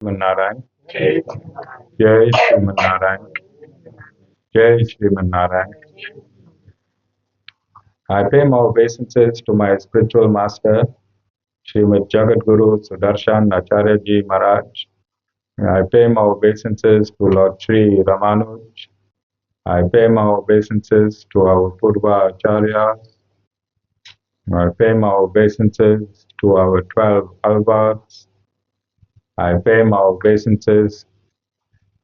Shriman Narayan, Jai Shriman Narayan, Jai Shriman Narayan. I pay my obeisances to my spiritual master, Srimad Jagadguru Sudarshan Acharyaji Maharaj. I pay my obeisances to Lord Sri Ramanuj. I pay my obeisances to our Purva Acharyas. I pay my obeisances to our 12 alvars. I pay my obeisances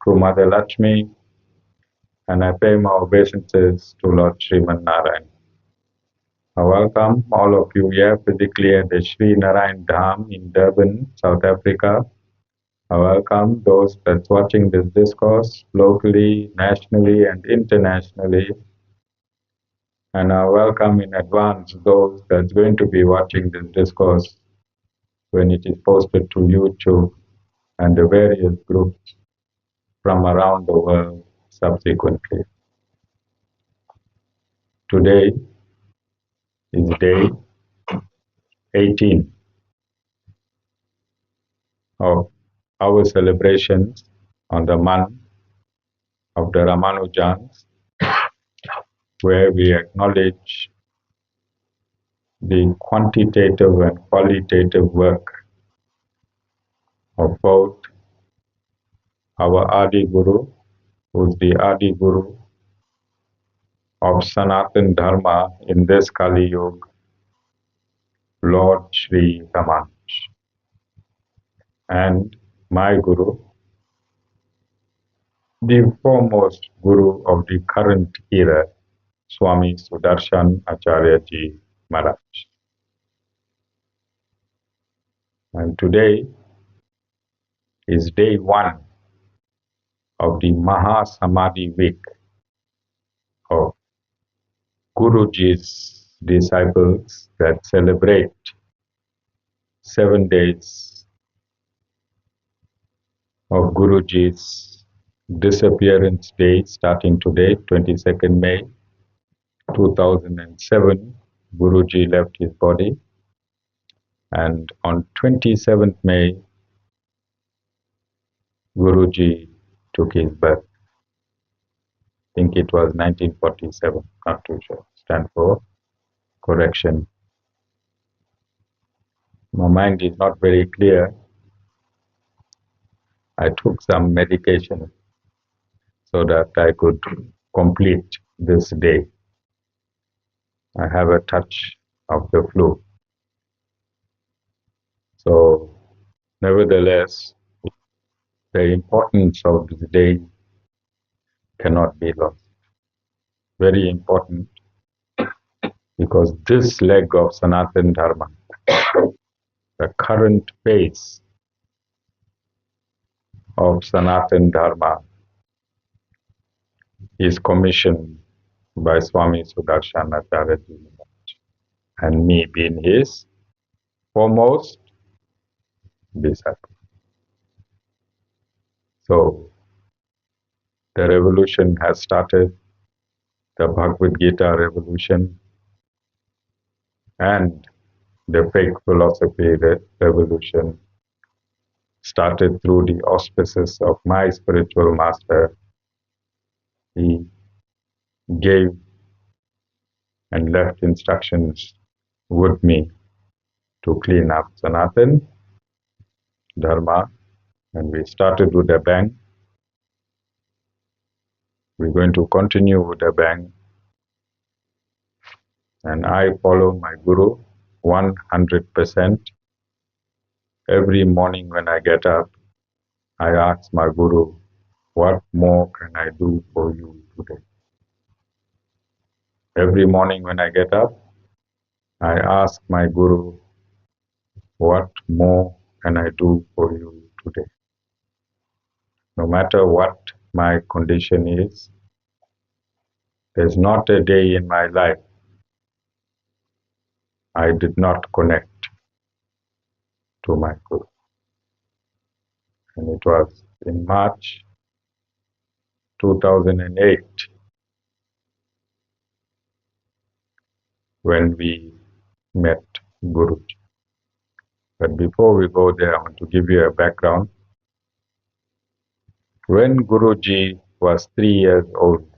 to Mother Lakshmi. And I pay my obeisances to Lord Sriman Narayan. I welcome all of you here physically at the Sri Narayan Dham in Durban, South Africa. I welcome those that's watching this discourse locally, nationally, and internationally. And I welcome in advance those that's going to be watching this discourse when it is posted to YouTube and the various groups from around the world subsequently. Today is day 18 of our celebrations on the month of the Ramanujans, where we acknowledge the quantitative and qualitative work of both our Adi Guru, who is the Adi Guru of Sanatana Dharma in this Kali Yuga, Lord Sri Ramanuj, and my Guru, the foremost Guru of the current era, Swami Sudarshan Acharyaji Maharaj. And today is day 1 of the Mahasamadhi week of Guruji's disciples that celebrate 7 days of Guruji's disappearance day starting today, 22nd May 2007. Guruji left his body, and on 27th May, Guruji took his birth. I think it was 1947, not too sure. Stand for correction. My mind is not very clear. I took some medication so that I could complete this day. I have a touch of the flu. So, nevertheless, the importance of this day cannot be lost. Very important, because this leg of Sanatana Dharma, the current phase of Sanatana Dharma, is commissioned by Swami Sudarshan Acharyaji Maharaj, and me being his foremost disciple. So, the revolution has started, the Bhagavad Gita revolution, and the fake philosophy revolution started through the auspices of my spiritual master. He gave and left instructions with me to clean up Sanatana Dharma, and we started with a bang. We're going to continue with a bang, and I follow my Guru 100%. Every morning when I get up, I ask my Guru, what more can I do for you today? Every morning when I get up, I ask my Guru, what more can I do for you today? No matter what my condition is, there's not a day in my life I did not connect to my Guru. And it was in March 2008 when we met Guruji. But before we go there, I want to give you a background. When Guruji was 3 years old,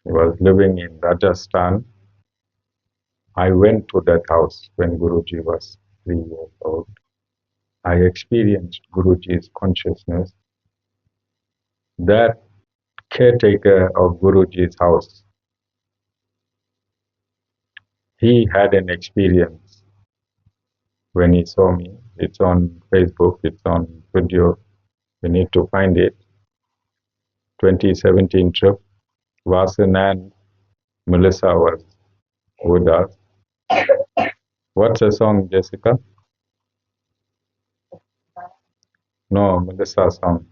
he was living in Rajasthan. I went to that house when Guruji was 3 years old. I experienced Guruji's consciousness. That caretaker of Guruji's house, he had an experience when he saw me. It's on Facebook, it's on video. You need to find it. 2017 trip. Vasan and Melissa was with us. What's the song, Jessica? No, Melissa's song.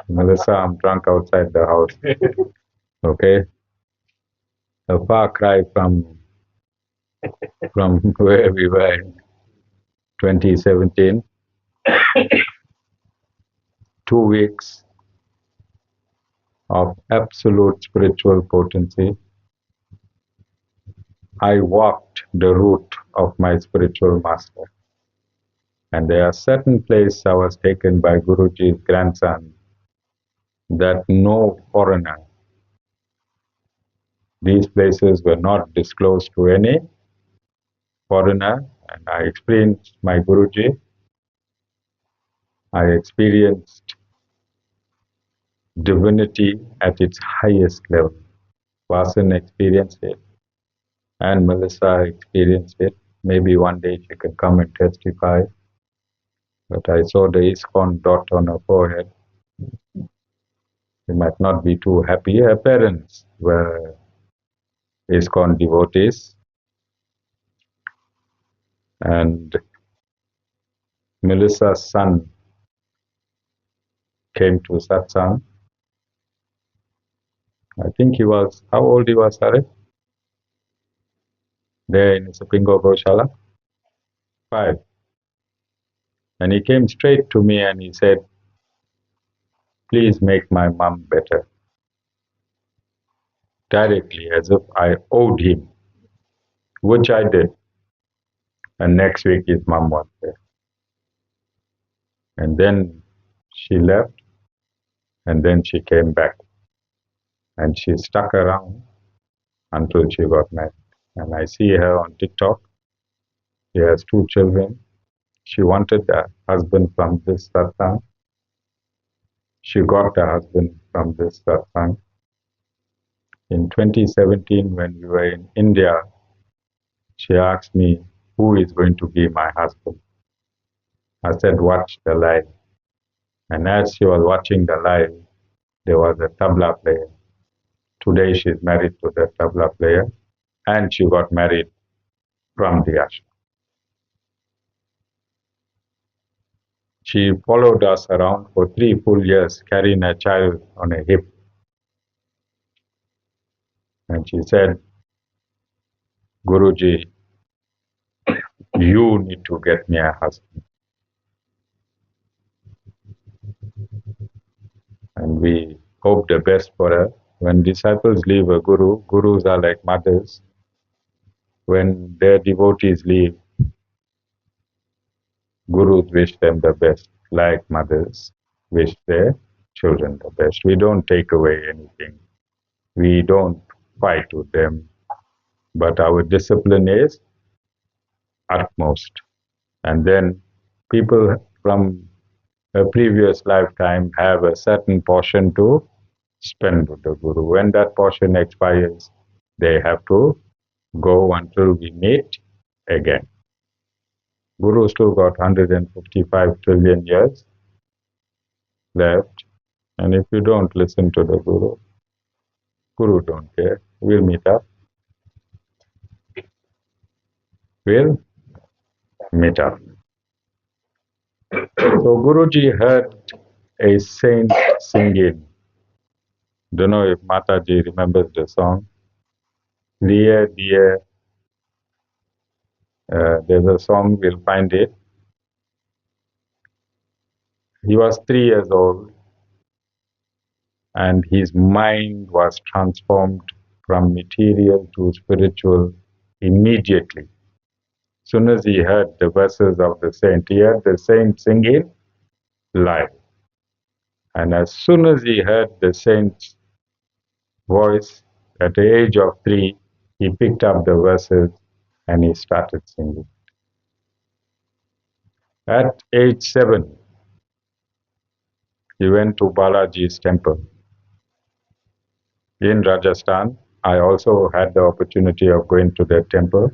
Melissa, I'm drunk outside the house. Okay? A far cry from where we were in 2017. 2 weeks of absolute spiritual potency. I walked the route of my spiritual master. And there are certain places I was taken by Guruji's grandson that no foreigner, these places were not disclosed to any foreigner. And I experienced my Guruji. I experienced divinity at its highest level. Vasan experienced it, and Melissa experienced it. Maybe one day she can come and testify. But I saw the ISKCON dot on her forehead. She might not be too happy. Her parents were ISKCON devotees, and Melissa's son came to satsang. I think he was, how old he was, Sare? There in Sapingo Goshala? 5. And he came straight to me and he said, please make my mom better. Directly, as if I owed him, which I did. And next week his mom was there. And then she left, and then she came back. And she stuck around until she got married. And I see her on TikTok. She has 2 children. She wanted a husband from this satsang. She got a husband from this satsang. In 2017, when we were in India, she asked me, who is going to be my husband? I said, watch the live. And as she was watching the live, there was a tabla player. Today she's married to the tabla player, and she got married from the ashram. She followed us around for 3 full years, carrying a child on a hip. And she said, Guruji, you need to get me a husband. And we hope the best for her. When disciples leave a guru, gurus are like mothers. When their devotees leave, gurus wish them the best, like mothers wish their children the best. We don't take away anything. We don't fight with them. But our discipline is utmost. And then people from a previous lifetime have a certain portion to spend with the Guru. When that portion expires, they have to go until we meet again. Guru still got 155 trillion years left, and if you don't listen to the Guru, Guru don't care. We'll meet up. We'll meet up. So Guruji heard a saint singing. Don't know if Mataji remembers the song. Dear, dear, there's a song, we'll find it. He was 3 years old, and his mind was transformed from material to spiritual immediately. soon as he heard the verses of the saint, he heard the saint singing live. And as soon as he heard the saint's voice, at the age of 3, he picked up the verses and he started singing. At age 7, he went to Balaji's temple in Rajasthan. I also had the opportunity of going to that temple.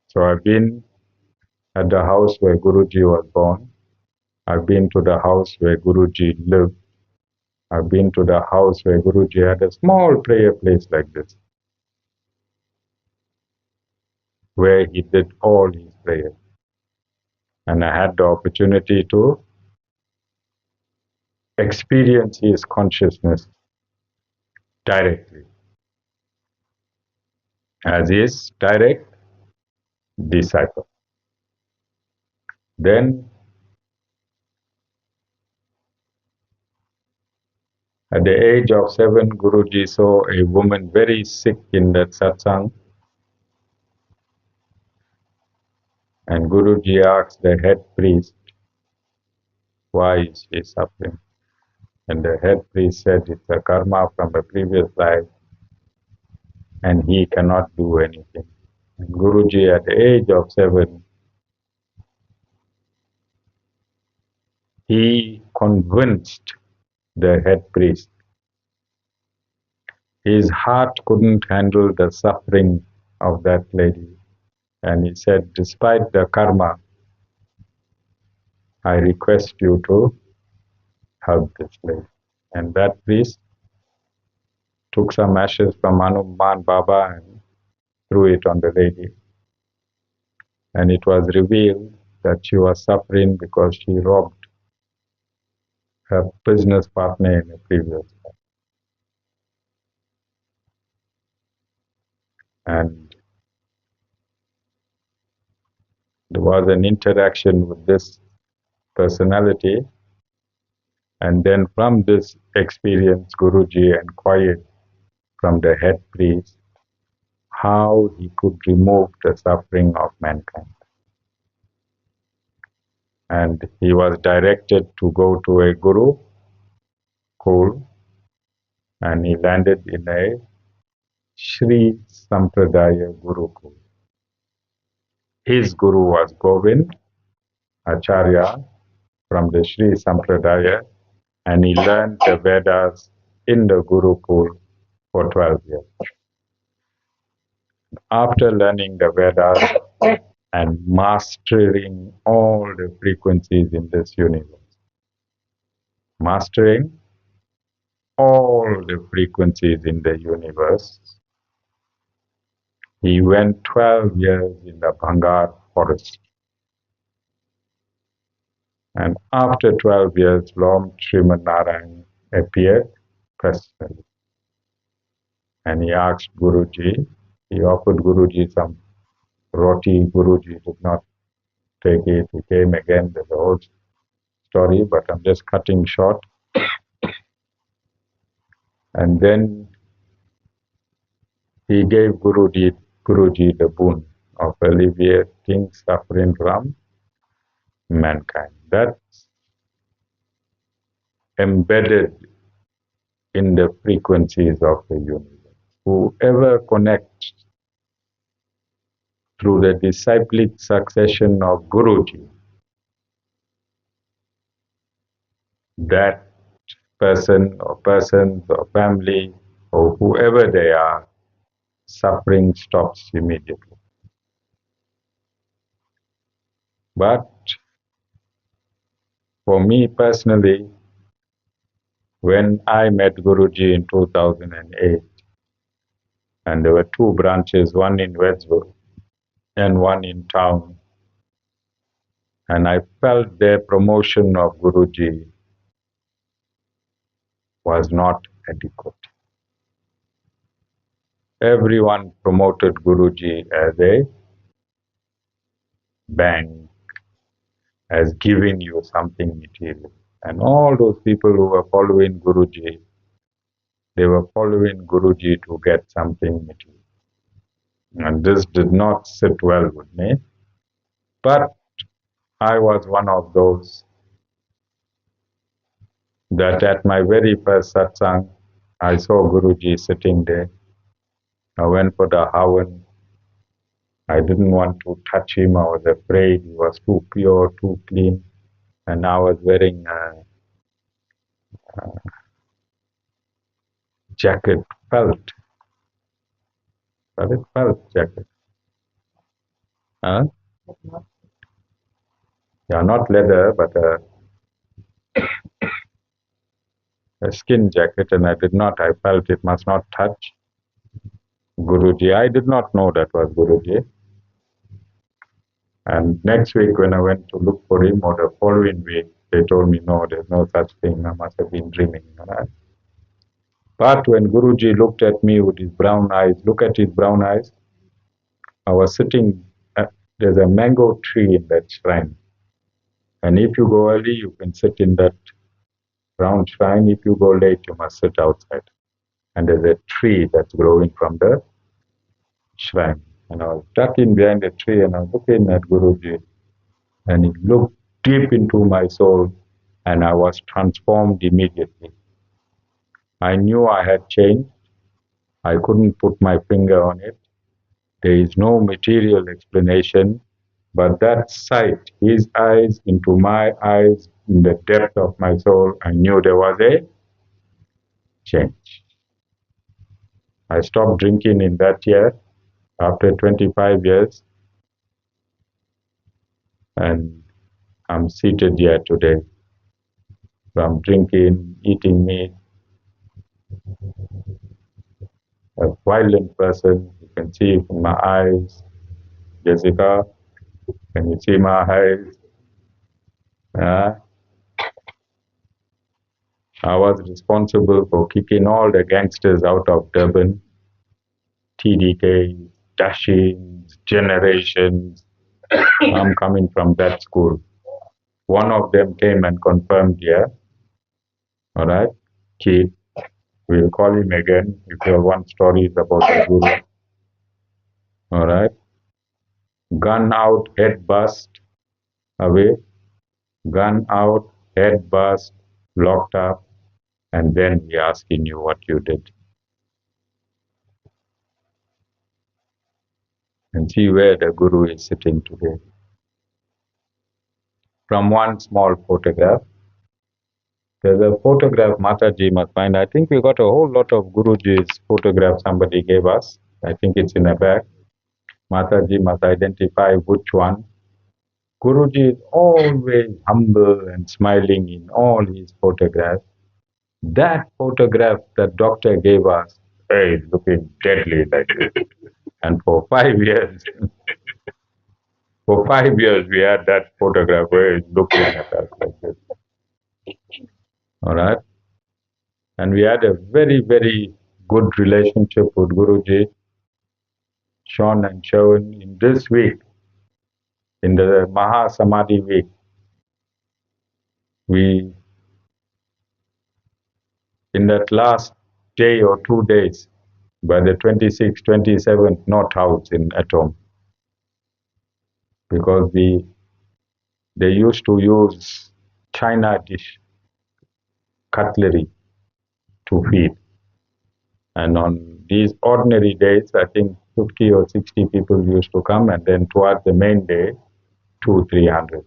So I've been at the house where Guruji was born. I've been to the house where Guruji lived. I've been to the house where Guruji had a small prayer place like this, where he did all his prayers. And I had the opportunity to experience his consciousness directly as his direct disciple. Then, at the age of 7, Guruji saw a woman very sick in that satsang. And Guruji asked the head priest, why is she suffering? And the head priest said, it's a karma from a previous life and he cannot do anything. And Guruji at the age of 7, he convinced the head priest. His heart couldn't handle the suffering of that lady. And he said, despite the karma, I request you to help this lady. And that priest took some ashes from Hanuman Baba and threw it on the lady. And it was revealed that she was suffering because she robbed her business partner in a previous life. And there was an interaction with this personality. And then from this experience, Guruji inquired from the head priest how he could remove the suffering of mankind. And he was directed to go to a guru school, and he landed in a Sri Sampradaya Gurukul. His guru was Govind Acharya from the Sri Sampradaya, and he learned the Vedas in the Gurukul for 12 years. After learning the Vedas and mastering all the frequencies in this universe, mastering all the frequencies in the universe, he went 12 years in the Bhangar forest. And after 12 years, Lord Sriman Narayan appeared personally. And he asked Guruji, he offered Guruji some roti. Guruji did not take it. He came again. There's a whole story, but I'm just cutting short. And then he gave Guruji the boon of alleviating suffering from mankind. That's embedded in the frequencies of the universe. Whoever connects through the disciplic succession of Guruji, that person or persons or family or whoever they are, suffering stops immediately. But for me personally, when I met Guruji in 2008, and there were 2 branches, one in Westville and one in town, and I felt their promotion of Guruji was not adequate. Everyone promoted Guruji as a bank, as giving you something material. And all those people who were following Guruji, they were following Guruji to get something material. And this did not sit well with me. But I was one of those that at my very first satsang, I saw Guruji sitting there. I went for the havan. I didn't want to touch him. I was afraid. He was too pure, too clean. And I was wearing a jacket, felt. Felt jacket. Huh? Yeah, not leather, but a skin jacket. And I did not. I felt it must not touch Guruji. I did not know that was Guruji. And next week when I went to look for him, or the following week, they told me, no, there's no such thing. I must have been dreaming. Right? But when Guruji looked at me with his brown eyes, look at his brown eyes, I was sitting, there's a mango tree in that shrine. And if you go early, you can sit in that round shrine. If you go late, you must sit outside. And there's a tree that's growing from the shrine. And I was stuck in behind the tree and I was looking at Guruji. And he looked deep into my soul and I was transformed immediately. I knew I had changed. I couldn't put my finger on it. There is no material explanation, but that sight, his eyes into my eyes, in the depth of my soul, I knew there was a change. I stopped drinking in that year after 25 years, and I'm seated here today. From drinking, eating meat, a violent person, you can see from my eyes. Jessica, can you see my eyes? I was responsible for kicking all the gangsters out of Durban, TDK, Dashings, Generations. I'm coming from that school. One of them came and confirmed here. All right, kid, we'll call him again if you want stories about the Guru. All right, gun out, head bust, away. Gun out, head bust, locked up, and then we asking you what you did. And see where the Guru is sitting today. From one small photograph, there's a photograph Mataji must find. I think we got a whole lot of Guruji's photographs somebody gave us. I think it's in a bag. Mataji must identify which one. Guruji is always humble and smiling in all his photographs. That photograph that doctor gave us, hey, looking deadly like this. And for 5 years, we had that photograph where he's looking at us like this. All right? And we had a very, very good relationship with Guruji, Sean and Shawan. In this week, in the Mahasamadhi week, in that last day or 2 days, by the 26th, 27th, not house in Atom, because they used to use China dish cutlery to feed. And on these ordinary days, I think 50 or 60 people used to come, and then towards the main day, 200-300.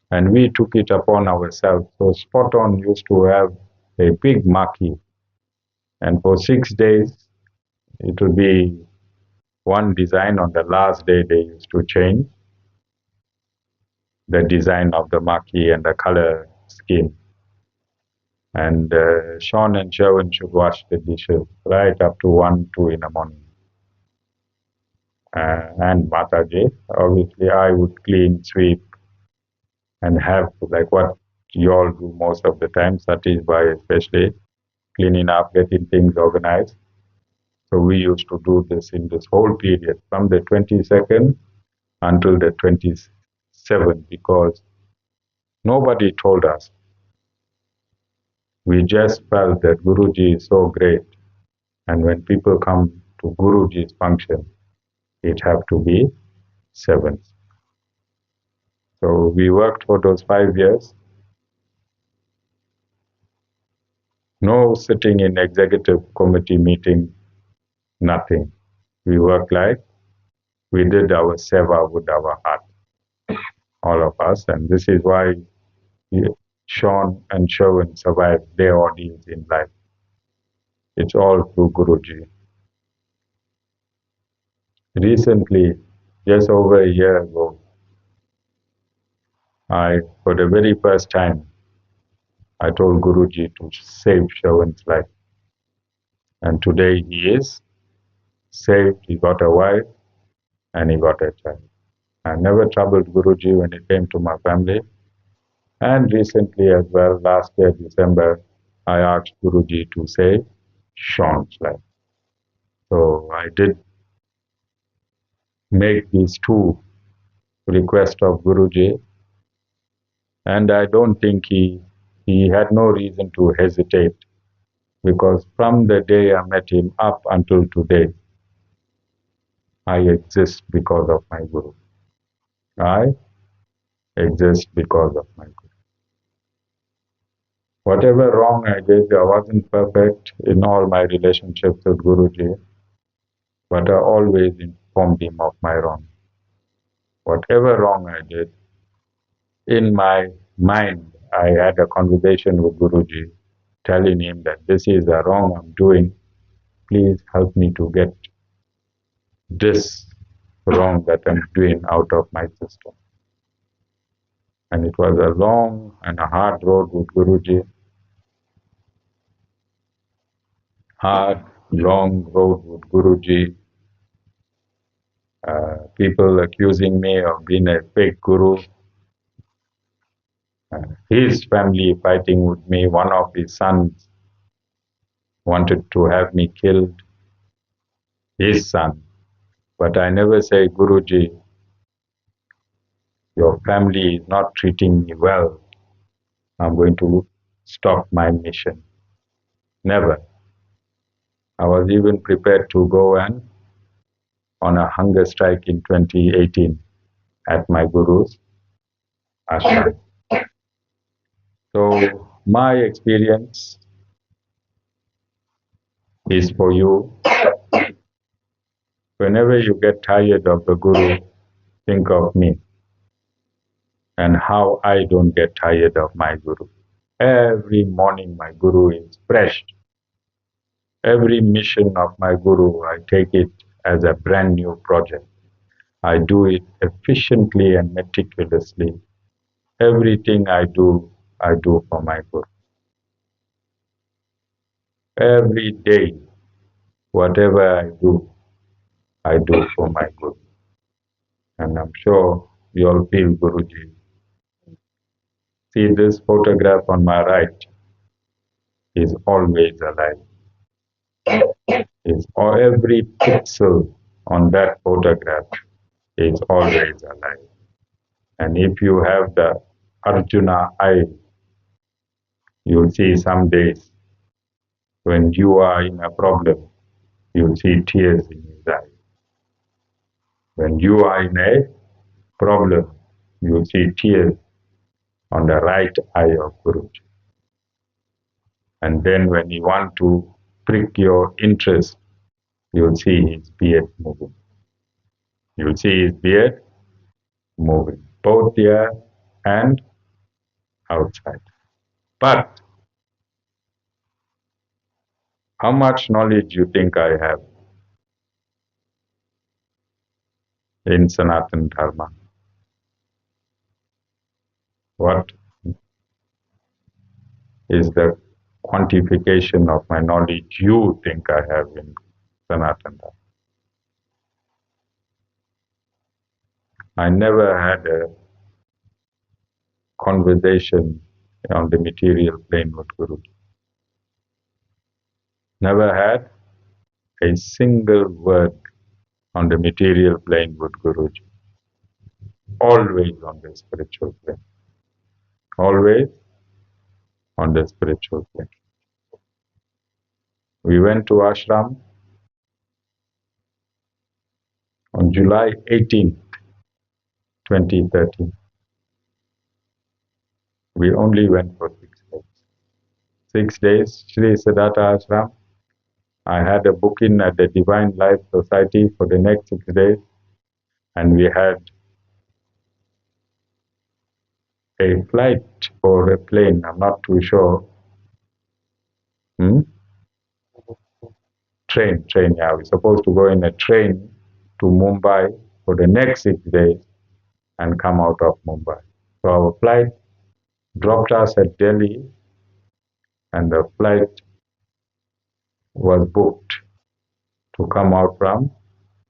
And we took it upon ourselves. So Spot On used to have a big marquee. And for 6 days, it would be one design. On the last day, they used to change the design of the marquee and the color scheme. And Sean and Sherwin should wash the dishes right up to 1, 2 in the morning. And Mataji, obviously I would clean, sweep, and have, like what you all do most of the time, Satish Bhai especially, cleaning up, getting things organized. So we used to do this in this whole period, from the 22nd until the 27th, because nobody told us. We just felt that Guruji is so great, and when people come to Guruji's function, it have to be 7th. So we worked for those 5 years. No sitting in executive committee meeting, nothing. We worked like we did our seva with our heart, all of us. And this is why Sean and Sherwin survived their ordeals in life. It's all through Guruji. Recently, just over a year ago, for the very first time, I told Guruji to save Sherwin's life. And today he is saved, he got a wife, and he got a child. I never troubled Guruji when it came to my family. And recently as well, last year, December, I asked Guruji to save Sean's life. So I did make these two requests of Guruji, and I don't think he had no reason to hesitate, because from the day I met him up until today, I exist because of my Guru. I exist because of my Guru. Whatever wrong I did, I wasn't perfect in all my relationships with Guruji, but I always informed him of my wrong. Whatever wrong I did, in my mind, I had a conversation with Guruji, telling him that this is the wrong I'm doing. Please help me to get this wrong that I'm doing out of my system. And it was a long and a hard road with Guruji. Hard, long road with Guruji. People accusing me of being a fake guru. His family fighting with me. One of his sons wanted to have me killed. His son. But I never say, Guruji, your family is not treating me well. I'm going to stop my mission. Never. I was even prepared to go on a hunger strike in 2018 at my Guru's ashram. So my experience is for you. Whenever you get tired of the Guru, think of me and how I don't get tired of my Guru. Every morning my Guru is fresh. Every mission of my Guru, I take it as a brand new project. I do it efficiently and meticulously. Everything I do for my Guru. Every day, whatever I do for my Guru. And I'm sure you all feel Guruji. See, this photograph on my right is always alive. Every pixel on that photograph is always alive. And if you have the Arjuna eye, you'll see some days when you are in a problem, you'll see tears in his eyes. When you are in a problem, you'll see tears on the right eye of Guruji. And then when you want to prick your interest, you'll see his beard moving. You'll see his beard moving, both here and outside. But how much knowledge you think I have in Sanatana Dharma? What is the quantification of my knowledge you think I have in Sanatana Dharma? I never had a conversation on the material plane with Guru. Never had a single word on the material plane with Guruji. Always on the spiritual plane. Always on the spiritual plane. We went to ashram on July 18th, 2013. We only went for 6 days. 6 days, Sri Siddhartha Ashram. I had a booking at the Divine Life Society for the next 6 days, and we had a flight or a plane, I'm not too sure. Hmm? Train, yeah. We're supposed to go in a train to Mumbai for the next 6 days and come out of Mumbai. So our flight dropped us at Delhi, and the flight was booked to come out from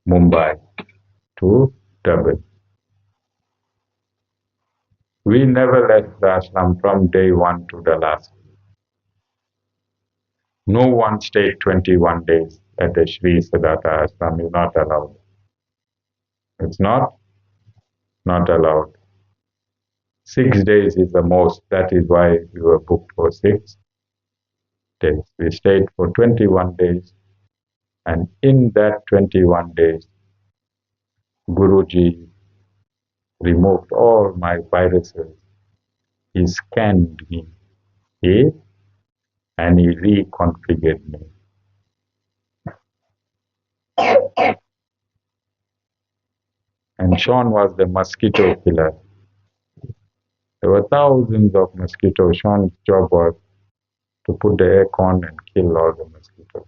Mumbai to Durban. We never left the ashram from day one to the last. No one stayed 21 days at the Sri Siddhartha ashram. Is not allowed. It's not allowed. 6 days is the most. That is why we were booked for 6 days. We stayed for 21 days, and in that 21 days, Guruji removed all my viruses. He scanned me, he, and he reconfigured me. And Sean was the mosquito killer. There were thousands of mosquitoes. Sean's job was to put the aircon and kill all the mosquitoes.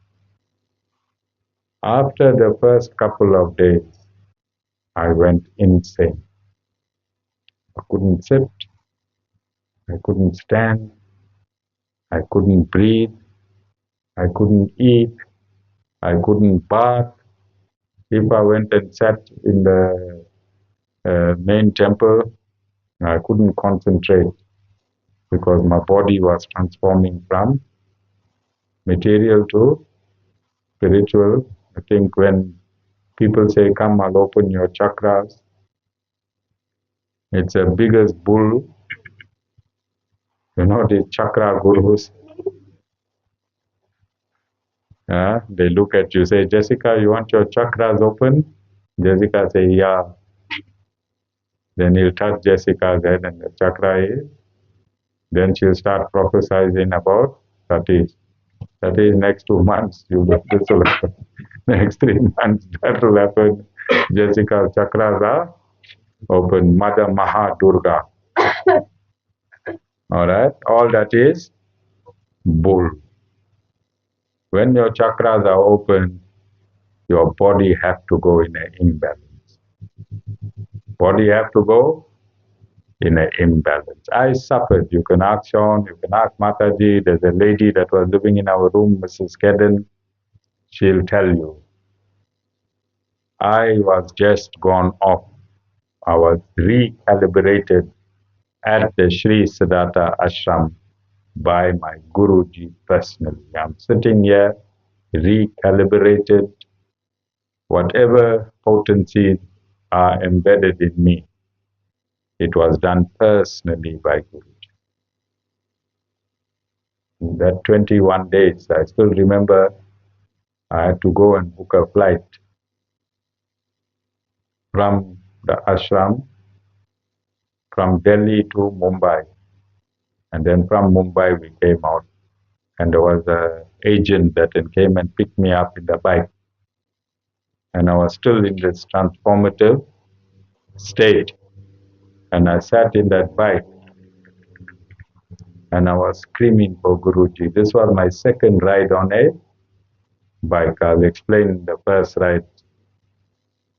After the first couple of days, I went insane. I couldn't sit, I couldn't stand, I couldn't breathe, I couldn't eat, I couldn't bath. If I went and sat in the main temple, I couldn't concentrate because my body was transforming from material to spiritual. I think when people say, "Come, I'll open your chakras," it's the biggest bull. You know, the chakra gurus. They look at you, say, "Jessica, you want your chakras open?" Jessica say, "Yeah." Then he'll touch Jessica's head and the chakra is. Then she'll start prophesying about Satish. Satish, next 2 months, this will happen. Next 3 months, that will happen. Jessica's chakras are open. Mother Maha Durga. Alright? All that is bull. When your chakras are open, your body have to go in an imbalance. Body have to go in an imbalance. I suffered. You can ask Sean, you can ask Mataji. There's a lady that was living in our room, Mrs. Kedden. She'll tell you. I was just gone off. I was recalibrated at the Sri Siddhartha Ashram by my Guruji personally. I'm sitting here recalibrated. Whatever potencies are embedded in me, it was done personally by Guruji. In that 21 days, I still remember I had to go and book a flight from the ashram from Delhi to Mumbai. And then from Mumbai we came out, and there was an agent that came and picked me up in the bike. And I was still in this transformative state. And I sat in that bike and I was screaming for Guruji. This was my second ride on a bike. I'll explain the first ride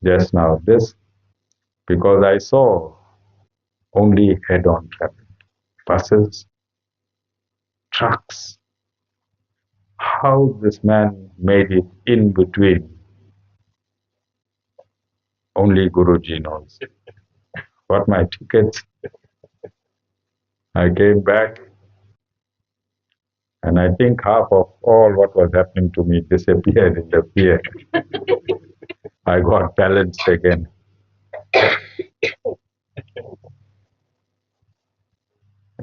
just now. This because I saw only head-on traffic. Buses, trucks. How this man made it in between, only Guruji knows. Got my tickets. I came back, and I think half of all what was happening to me disappeared in the fear. I got balanced again.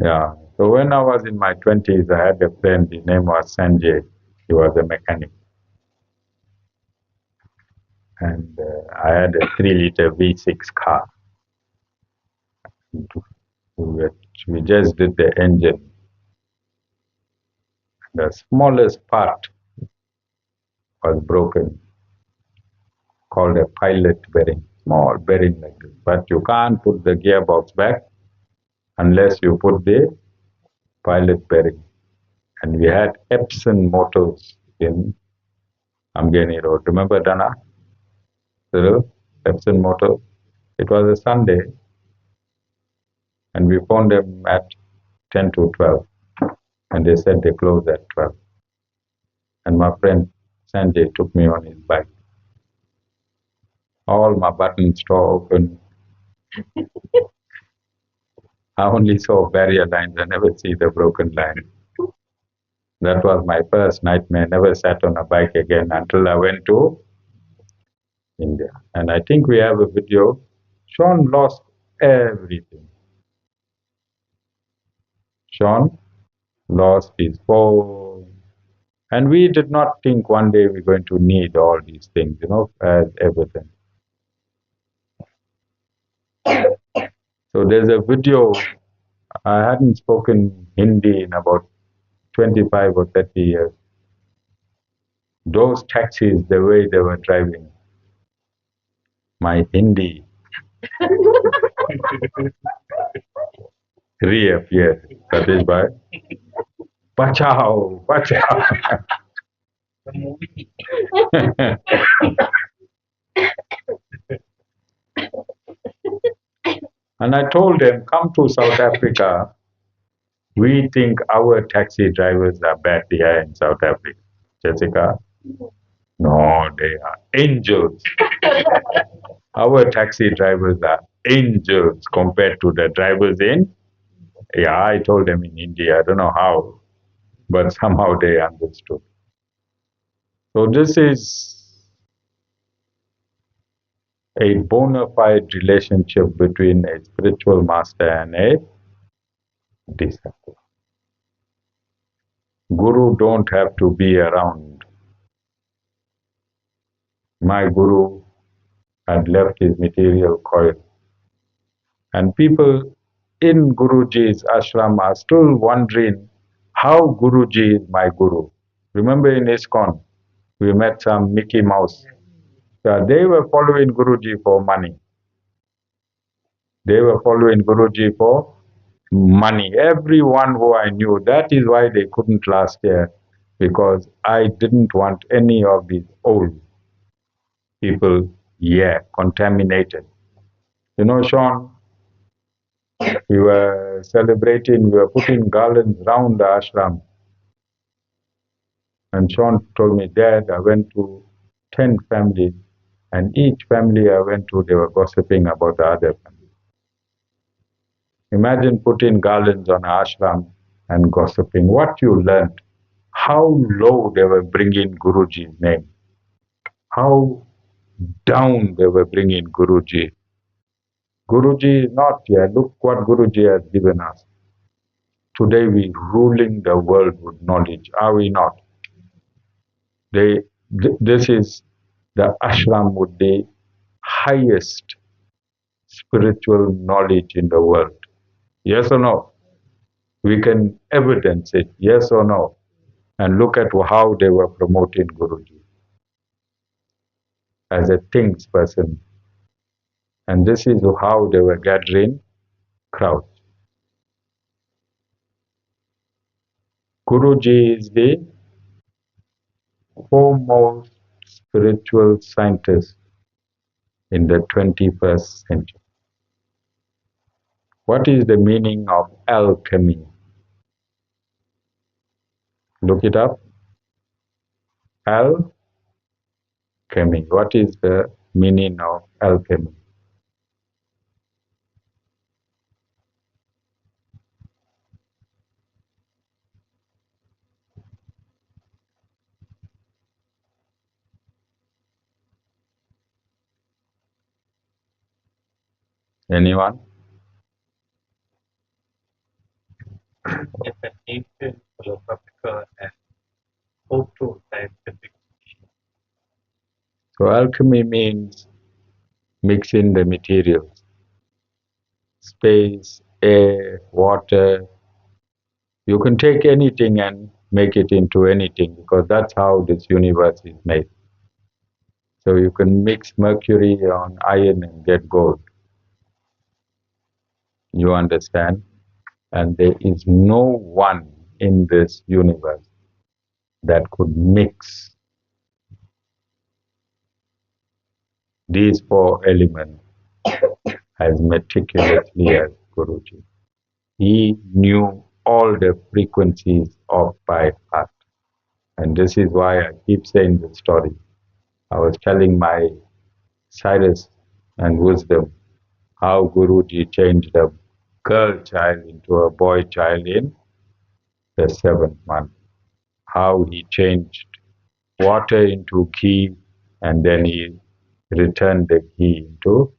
Yeah. So when I was in my 20s, I had a friend, his name was Sanjay. He was a mechanic. And I had a 3-liter V6 car. We just did the engine. The smallest part was broken, called a pilot bearing, small bearing like this. But you can't put the gearbox back unless you put the pilot bearing. And we had Epson motors in Amgeni Road. Remember Dana? The Epson motor. It was a Sunday, and we found them at 10 to 12. And they said they closed at 12. And my friend Sanjay took me on his bike. All my buttons tore open. I only saw barrier lines. I never see the broken line. That was my first nightmare. Never sat on a bike again until I went to India. And I think we have a video. Sean lost everything. Sean lost his phone. And we did not think one day we're going to need all these things, as everything. So there's a video. I hadn't spoken Hindi in about 25 or 30 years. Those taxis, the way they were driving, my Hindi reappeared. Satish Bhai, bachao, bachao. And I told them, come to South Africa. We think our taxi drivers are bad here in South Africa. Jessica, no, they are angels. Our taxi drivers are angels compared to the drivers in. Yeah, I told them in India. I don't know how, but somehow they understood. So this is a bona fide relationship between a spiritual master and a disciple. Guru don't have to be around. My guru had left his material coil, and people in Guruji's ashram are still wondering how Guruji is my guru. Remember in ISKCON, we met some Mickey Mouse. They were following Guruji for money. They were following Guruji for money. Everyone who I knew, that is why they couldn't last here, because I didn't want any of these old people contaminated. Sean, we were celebrating, we were putting garlands round the ashram. And Sean told me, Dad, I went to 10 families, and each family I went to, they were gossiping about the other family. Imagine putting garlands on ashram and gossiping. What you learned, how low they were bringing Guruji's name, how down they were bringing Guruji. Guruji is not here. Look what Guruji has given us. Today we ruling the world with knowledge, are we not? This is the ashram with the highest spiritual knowledge in the world. Yes or no? We can evidence it, yes or no? And look at how they were promoting Guruji as a things person. And this is how they were gathering crowds. Guruji is the foremost spiritual scientist in the 21st century. What is the meaning of alchemy? Look it up. Alchemy. What is the meaning of alchemy? Anyone? It's an ancient philosophical and cultural scientific. So alchemy means mixing the materials, space, air, water. You can take anything and make it into anything because that's how this universe is made. So you can mix mercury on iron and get gold. You understand? And there is no one in this universe that could mix these four elements as meticulously as Guruji. He knew all the frequencies of by heart. And this is why I keep saying the story. I was telling my Cyrus and wisdom how Guruji changed a girl child into a boy child in the 7th month. How he changed water into ghee and then he returned the ghee into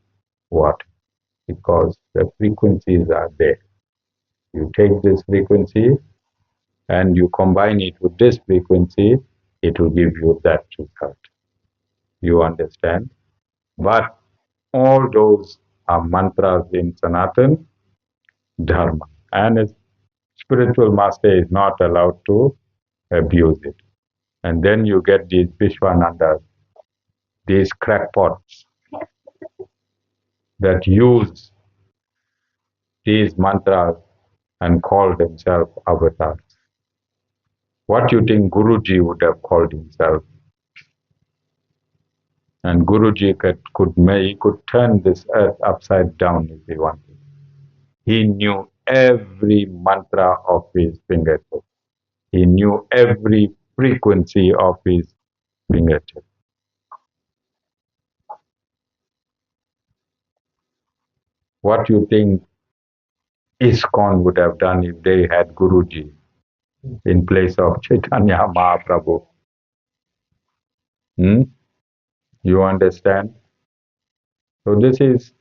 water because the frequencies are there. You take this frequency and you combine it with this frequency, it will give you that result. You understand? But all those are mantras in Sanatana Dharma. And a spiritual master is not allowed to abuse it. And then you get these Vishwanandas, these crackpots that use these mantras and call themselves avatars. What do you think Guruji would have called himself? And Guruji could turn this earth upside down if he wanted. He knew every mantra of his fingertip. He knew every frequency of his fingertip. What do you think ISKCON would have done if they had Guruji in place of Chaitanya Mahaprabhu? Hmm? You understand? So this is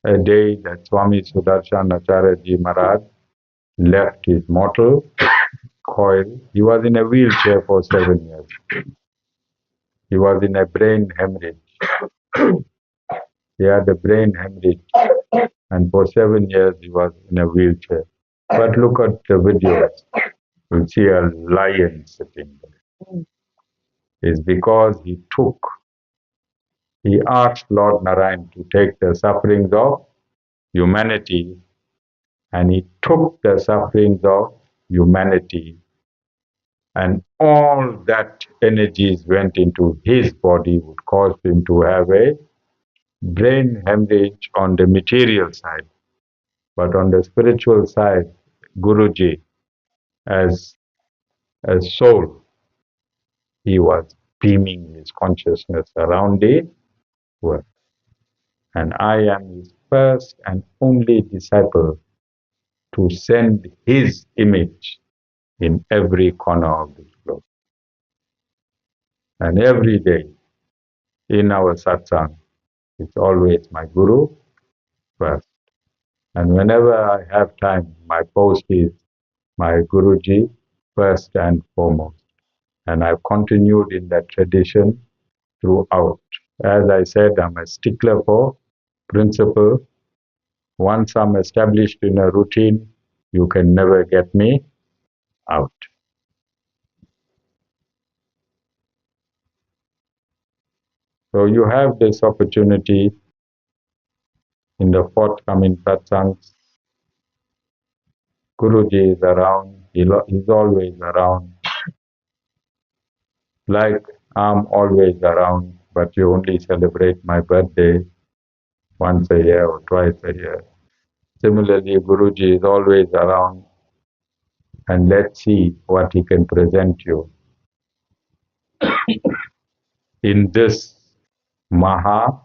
a day that Swami Sudarshan Acharyaji Maharaj left his mortal coil. He was in a wheelchair for 7 years. He was in a brain hemorrhage. He had a brain hemorrhage, and for 7 years he was in a wheelchair. But look at the videos. You'll see a lion sitting there. It's because he asked Lord Narayan to take the sufferings of humanity, and he took the sufferings of humanity, and all that energies went into his body would cause him to have a brain hemorrhage on the material side. But on the spiritual side, Guruji, as a soul, he was beaming his consciousness around the world. And I am his first and only disciple to send his image in every corner of this globe. And every day in our satsang, it's always my Guru first. And whenever I have time, my post is my Guruji first and foremost. And I've continued in that tradition throughout. As I said, I'm a stickler for principle. Once I'm established in a routine, you can never get me out. So you have this opportunity in the forthcoming satsangs. Guruji is around, he's always around. Like I'm always around, but you only celebrate my birthday once a year or twice a year. Similarly, Guruji is always around, and let's see what he can present you in this Mahasamadhi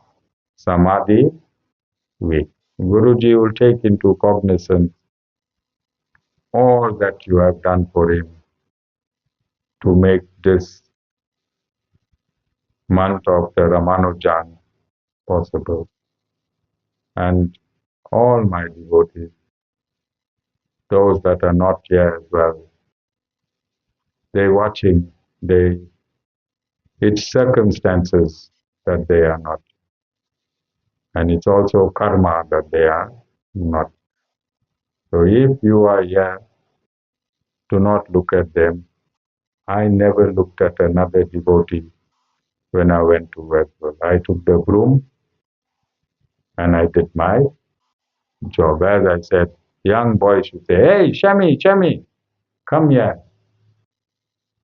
week. Guruji will take into cognizance all that you have done for him to make this month of the Ramanujan possible. And all my devotees, those that are not here as well, they're watching, it's circumstances that they are not. And it's also karma that they are not. So if you are here, do not look at them. I never looked at another devotee when I went to Westworld. I took the broom and I did my job. As I said, young boys should say, hey, Shami, come here.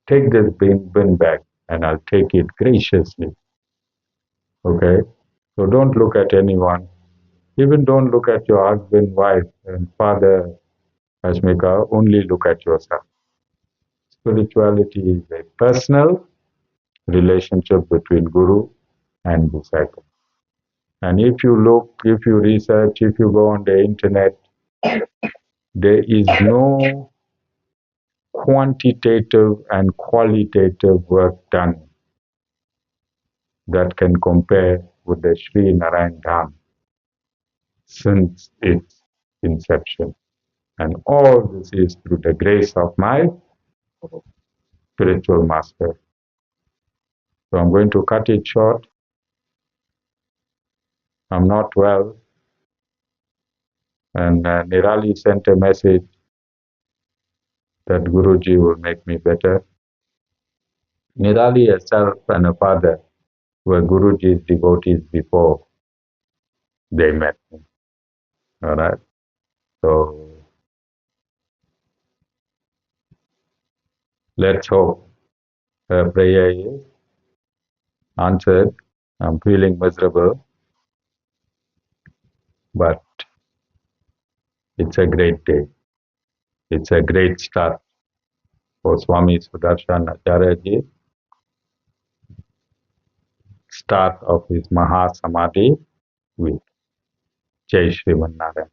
Take this bin back and I'll take it graciously. Okay? So don't look at anyone. Even don't look at your husband, wife, and father, Ashmika. Only look at yourself. Spirituality is a personal relationship between Guru and disciple. And if you look, if you research, if you go on the internet, there is no quantitative and qualitative work done that can compare with the Sri Narayan Dham since its inception. And all this is through the grace of my spiritual master. So I'm going to cut it short. I'm not well. And Nirali sent a message that Guruji will make me better. Nirali herself and her father were Guruji's devotees before they met me. All right. So let's hope her prayer is answered. I'm feeling miserable, but it's a great day. It's a great start for Swami Sudarshan Acharyaji, start of his Mahasamadhi week. Jai Shriman Narayan.